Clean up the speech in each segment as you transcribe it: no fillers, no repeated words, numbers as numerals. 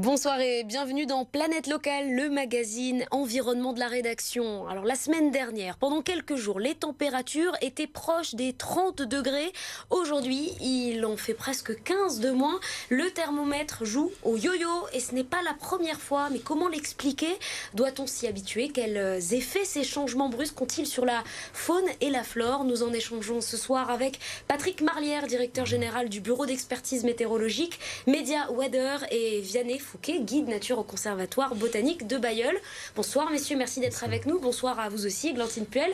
Bonsoir et bienvenue dans Planète Locale, le magazine environnement de la rédaction. Alors la semaine dernière, pendant quelques jours, les températures étaient proches des 30 degrés. Aujourd'hui, il en fait presque 15 de moins. Le thermomètre joue au yo-yo et ce n'est pas la première fois. Mais comment l'expliquer? Doit-on s'y habituer? Quels effets ces changements brusques ont-ils sur la faune et la flore? Nous en échangeons ce soir avec Patrick Marlière, directeur général du bureau d'expertise météorologique Media Weather, et Vianney Fouquet, guide nature au conservatoire botanique de Bailleul. Bonsoir messieurs, merci d'être avec nous. Bonsoir à vous aussi, Glantine Puel,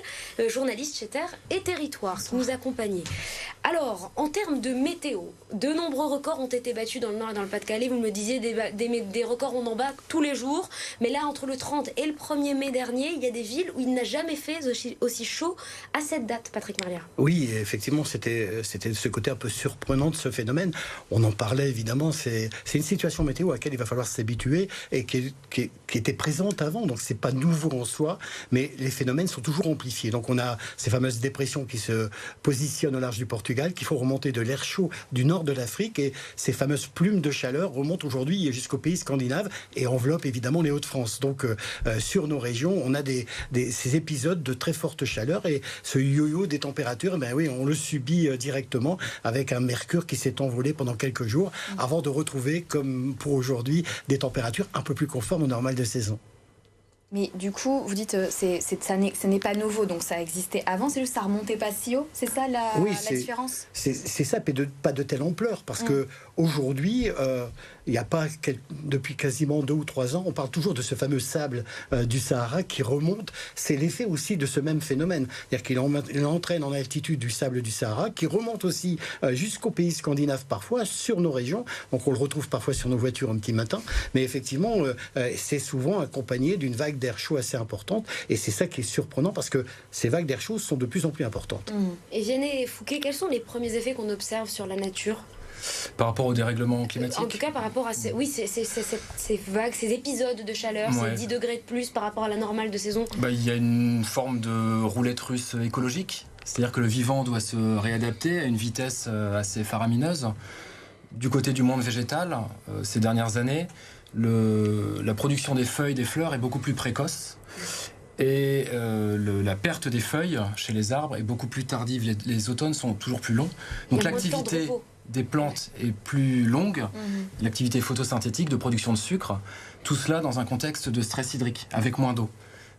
journaliste chez Terre et Territoire, qui nous accompagnez. Alors, en termes de météo, de nombreux records ont été battus dans le Nord et dans le Pas-de-Calais. Vous me disiez, des records on en bat tous les jours. Mais là, entre le 30 et le 1er mai dernier, il y a des villes où il n'a jamais fait aussi chaud à cette date, Patrick Marlière. Oui, effectivement, c'était ce côté un peu surprenant de ce phénomène. On en parlait évidemment, c'est une situation météo à laquelle il va falloir s'habituer et qui était présente avant, donc c'est pas nouveau en soi, mais les phénomènes sont toujours amplifiés. Donc on a ces fameuses dépressions qui se positionnent au large du Portugal, qui font remonter de l'air chaud du nord de l'Afrique, et ces fameuses plumes de chaleur remontent aujourd'hui jusqu'aux pays scandinaves et enveloppent évidemment les Hauts-de-France. Donc sur nos régions, on a ces épisodes de très forte chaleur, et ce yo-yo des températures, ben oui, on le subit directement avec un mercure qui s'est envolé pendant quelques jours avant de retrouver, comme pour aujourd'hui, des températures un peu plus conformes au normal de saison. Mais du coup, vous dites ce n'est pas nouveau, donc ça existait avant, c'est juste ça remontait pas si haut, c'est ça la différence? C'est ça, mais pas de telle ampleur, parce que aujourd'hui, il n'y a pas, depuis quasiment 2 ou 3 ans, on parle toujours de ce fameux sable du Sahara qui remonte. C'est l'effet aussi de ce même phénomène. C'est-à-dire qu'il entraîne en altitude du sable du Sahara, qui remonte aussi jusqu'aux pays scandinaves parfois, sur nos régions. Donc on le retrouve parfois sur nos voitures un petit matin. Mais effectivement, c'est souvent accompagné d'une vague d'air chaud assez importante. Et c'est ça qui est surprenant, parce que ces vagues d'air chaud sont de plus en plus importantes. Et Vianney Fouquet, quels sont les premiers effets qu'on observe sur la nature par rapport au dérèglement climatique? En tout cas, par rapport à ces vagues, ces épisodes de chaleur, ces 10 degrés de plus par rapport à la normale de saison. Il y a une forme de roulette russe écologique. C'est-à-dire que le vivant doit se réadapter à une vitesse assez faramineuse. Du côté du monde végétal, ces dernières années, la production des feuilles, des fleurs est beaucoup plus précoce. Et la perte des feuilles chez les arbres est beaucoup plus tardive. Les automnes sont toujours plus longs. Donc l'activité des plantes est plus longue, l'activité photosynthétique de production de sucre, tout cela dans un contexte de stress hydrique, avec moins d'eau.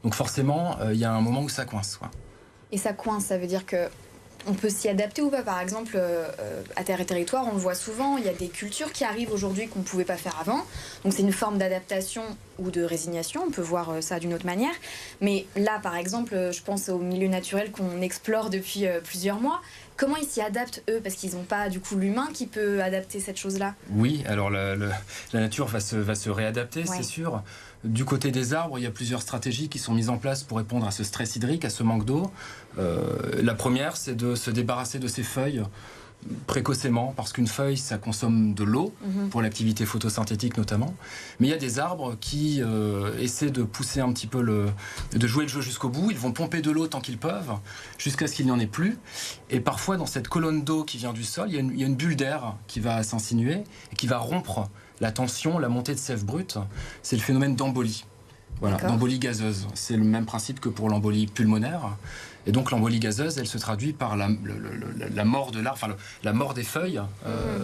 Donc forcément, il y a un moment où ça coince. Et ça coince, ça veut dire que on peut s'y adapter ou pas? Par exemple, à Terre et Territoire, on le voit souvent, il y a des cultures qui arrivent aujourd'hui qu'on ne pouvait pas faire avant. Donc c'est une forme d'adaptation ou de résignation, on peut voir ça d'une autre manière. Mais là, par exemple, je pense au milieu naturel qu'on explore depuis plusieurs mois. Comment ils s'y adaptent, eux? Parce qu'ils n'ont pas, du coup, l'humain qui peut adapter cette chose-là. Oui, alors la nature va se réadapter, c'est sûr. Du côté des arbres, il y a plusieurs stratégies qui sont mises en place pour répondre à ce stress hydrique, à ce manque d'eau. La première, c'est de se débarrasser de ces feuilles précocement, parce qu'une feuille, ça consomme de l'eau, pour l'activité photosynthétique notamment. Mais il y a des arbres qui essaient de pousser un petit peu de jouer le jeu jusqu'au bout. Ils vont pomper de l'eau tant qu'ils peuvent, jusqu'à ce qu'il n'y en ait plus. Et parfois, dans cette colonne d'eau qui vient du sol, il y a une bulle d'air qui va s'insinuer et qui va rompre la tension, la montée de sève brute. C'est le phénomène d'embolie. Voilà, d'embolie gazeuse. C'est le même principe que pour l'embolie pulmonaire. Et donc l'embolie gazeuse, elle se traduit par la mort de l'arbre, enfin la mort des feuilles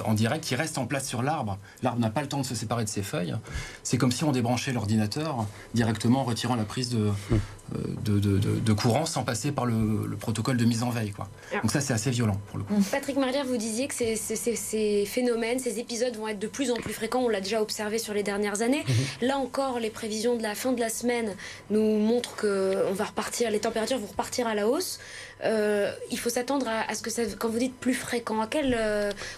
en direct, qui reste en place sur l'arbre. L'arbre n'a pas le temps de se séparer de ses feuilles. C'est comme si on débranchait l'ordinateur directement en retirant la prise de courant sans passer par le protocole de mise en veille. Donc ça, c'est assez violent pour le coup. Patrick Marlière, vous disiez que ces phénomènes, ces épisodes vont être de plus en plus fréquents. On l'a déjà observé sur les dernières années. Là encore, les prévisions de la fin de la semaine nous montrent que les températures vont repartir à la hausse. Il faut s'attendre à ce que ça, quand vous dites plus fréquent,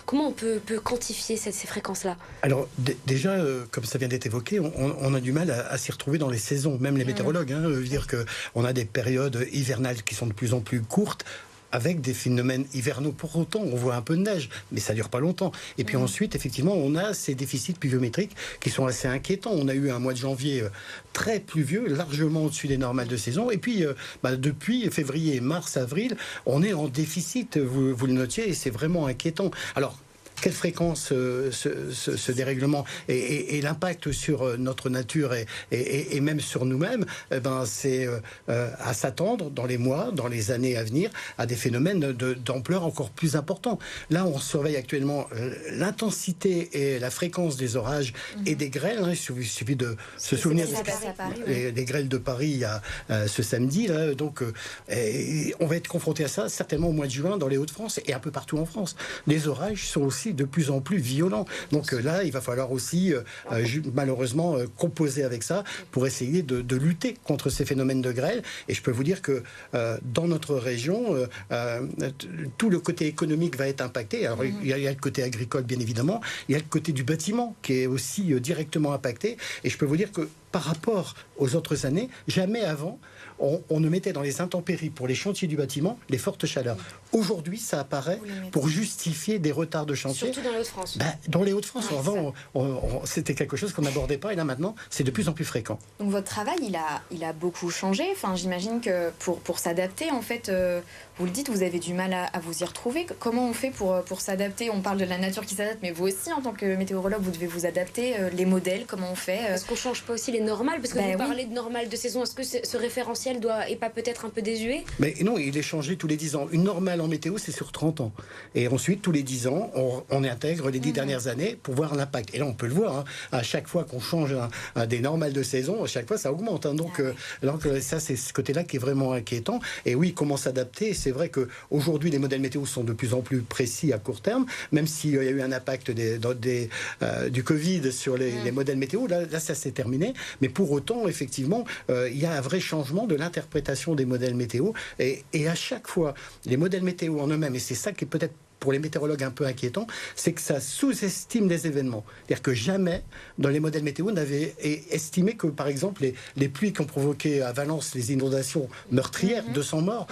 comment on peut quantifier ces fréquences-là? Alors déjà, comme ça vient d'être évoqué, on a du mal à s'y retrouver dans les saisons, même les météorologues. Dire qu'on a des périodes hivernales qui sont de plus en plus courtes, avec des phénomènes hivernaux. Pour autant, on voit un peu de neige, mais ça dure pas longtemps. Et puis ensuite, effectivement, on a ces déficits pluviométriques qui sont assez inquiétants. On a eu un mois de janvier très pluvieux, largement au-dessus des normales de saison. Et puis, depuis février, mars, avril, on est en déficit, vous le notiez, et c'est vraiment inquiétant. Alors, quelle fréquence ce dérèglement et l'impact sur notre nature et même sur nous-mêmes, c'est à s'attendre dans les mois, dans les années à venir, à des phénomènes d'ampleur encore plus importants. Là, on surveille actuellement l'intensité et la fréquence des orages et des grêles. Il suffit de se souvenir des grêles de Paris il y a ce samedi. Là, donc, on va être confronté à ça certainement au mois de juin dans les Hauts-de-France et un peu partout en France. Les orages sont aussi de plus en plus violents. Donc là, il va falloir aussi malheureusement composer avec ça pour essayer de lutter contre ces phénomènes de grêle. Et je peux vous dire que dans notre région, tout le côté économique va être impacté. Alors, il y a le côté agricole, bien évidemment. Il y a le côté du bâtiment qui est aussi directement impacté. Et je peux vous dire que par rapport aux autres années, jamais avant, on ne mettait dans les intempéries pour les chantiers du bâtiment les fortes chaleurs. Aujourd'hui, ça apparaît pour justifier des retards de chantier. Surtout dans les Hauts-de-France. Dans les Hauts-de-France, avant, c'était quelque chose qu'on n'abordait pas, et là maintenant, c'est de plus en plus fréquent. Donc votre travail, il a beaucoup changé. Enfin, j'imagine que pour s'adapter, en fait, vous le dites, vous avez du mal à vous y retrouver. Comment on fait pour s'adapter? On parle de la nature qui s'adapte, mais vous aussi, en tant que météorologue, vous devez vous adapter. Les modèles, comment on fait? Est-ce qu'on change pas aussi les normales? Parce que vous parlez de normales de saison. Est-ce que ce référentiel est pas peut-être un peu désuet? Mais non, il est changé tous les 10 ans. Une normale en météo, c'est sur 30 ans. Et ensuite, tous les 10 ans, on intègre les 10 dernières années pour voir l'impact. Et là, on peut le voir. Hein, à chaque fois qu'on change des normales de saison, à chaque fois, ça augmente. Hein, donc, ça, c'est ce côté-là qui est vraiment inquiétant. Et oui, comment s'adapter? C'est vrai qu'aujourd'hui, les modèles météo sont de plus en plus précis à court terme, même s'il y a eu un impact du Covid sur les modèles météo. Là, ça s'est terminé. Mais pour autant, effectivement, il y a un vrai changement de l'interprétation des modèles météo. Et à chaque fois, les modèles météo en eux-mêmes, et c'est ça qui est peut-être pour les météorologues un peu inquiétant, c'est que ça sous-estime les événements. C'est-à-dire que jamais, dans les modèles météo, on avait estimé que, par exemple, les pluies qui ont provoqué à Valence les inondations meurtrières, 200 morts,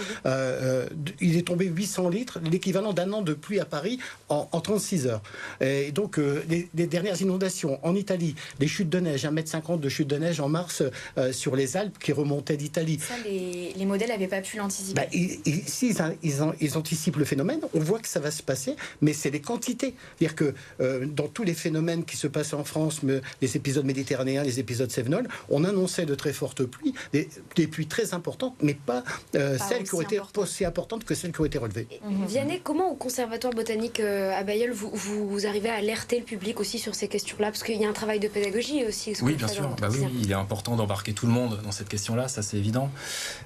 il est tombé 800 litres, l'équivalent d'un an de pluie à Paris en 36 heures. Et donc, les dernières inondations en Italie, les chutes de neige, 1,50 m de chutes de neige en mars sur les Alpes qui remontaient d'Italie. Ça, les modèles n'avaient pas pu l'anticiper. Si ils anticipent le phénomène, on voit que ça va se passer, mais c'est les quantités. C'est-à-dire que dans tous les phénomènes qui se passent en France, les épisodes méditerranéens, les épisodes cévenols, on annonçait de très fortes pluies, des pluies très importantes, mais pas celles qui ont été aussi importantes que celles qui ont été relevées. Vianney, comment au Conservatoire botanique à Bailleul, vous arrivez à alerter le public aussi sur ces questions-là? Parce qu'il y a un travail de pédagogie aussi. Oui, bien sûr. Oui, il est important d'embarquer tout le monde dans cette question-là, ça c'est évident.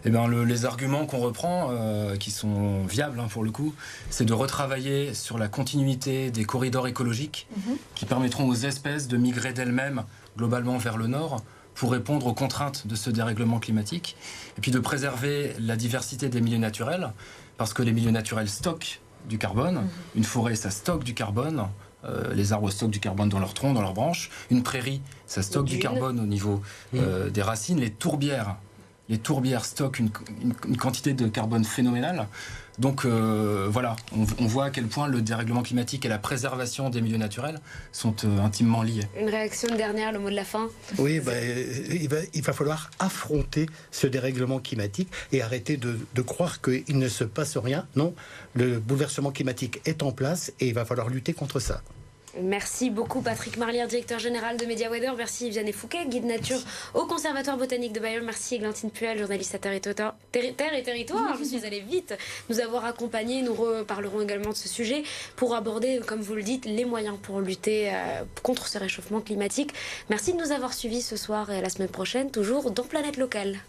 Et les arguments qu'on reprend, qui sont viables pour le coup, c'est de retravailler sur la continuité des corridors écologiques qui permettront aux espèces de migrer d'elles-mêmes globalement vers le nord pour répondre aux contraintes de ce dérèglement climatique, et puis de préserver la diversité des milieux naturels, parce que les milieux naturels stockent du carbone. Une forêt, ça stocke du carbone. Les arbres stockent du carbone dans leurs troncs, dans leurs branches. Une prairie, ça stocke du carbone au niveau des racines. Les tourbières stockent une quantité de carbone phénoménale. Donc voilà, on voit à quel point le dérèglement climatique et la préservation des milieux naturels sont intimement liés. Une réaction dernière, le mot de la fin? Oui, il va falloir affronter ce dérèglement climatique et arrêter de croire qu'il ne se passe rien. Non, le bouleversement climatique est en place et il va falloir lutter contre ça. Merci beaucoup Patrick Marlière, directeur général de Media Weather. Merci Vianney Fouquet, guide nature au Conservatoire botanique de Bailleul. Merci Églantine Puel, journaliste à Terre et Territoire. Je suis allée vite nous avoir accompagnés. Nous reparlerons également de ce sujet pour aborder, comme vous le dites, les moyens pour lutter contre ce réchauffement climatique. Merci de nous avoir suivis ce soir et à la semaine prochaine, toujours dans Planète Locale.